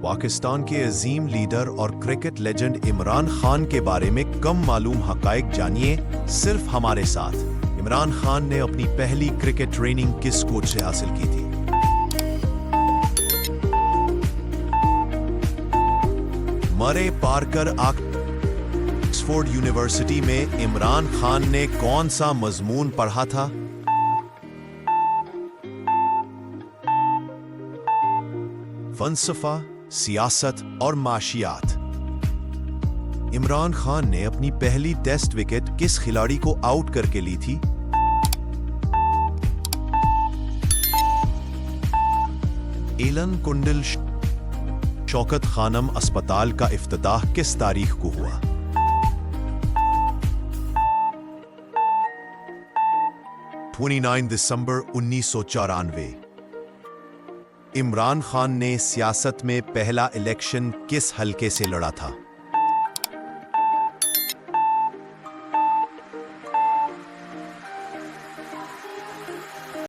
پاکستان کے عظیم لیڈر اور cricket legend Imran Khan کے بارے میں کم معلوم حقائق جانیے صرف ہمارے ساتھ۔ عمران خان نے اپنی پہلی کرکٹ ٹریننگ کس کوچ سے حاصل کی تھی؟ مرے پارکر آکسفورڈ یونیورسٹی میں عمران خان نے کون سا مضمون پڑھا تھا؟ فلسفہ، سیاست اور معاشیات۔ عمران خان نے اپنی پہلی ٹیسٹ وکٹ کس کھلاڑی کو آؤٹ کر کے لی تھی؟ ایلن کنڈل۔ شوکت خانم اسپتال کا افتتاح کس تاریخ کو ہوا؟ 29 دسمبر 1994۔ عمران خان نے سیاست میں پہلا الیکشن کس حلقے سے لڑا تھا؟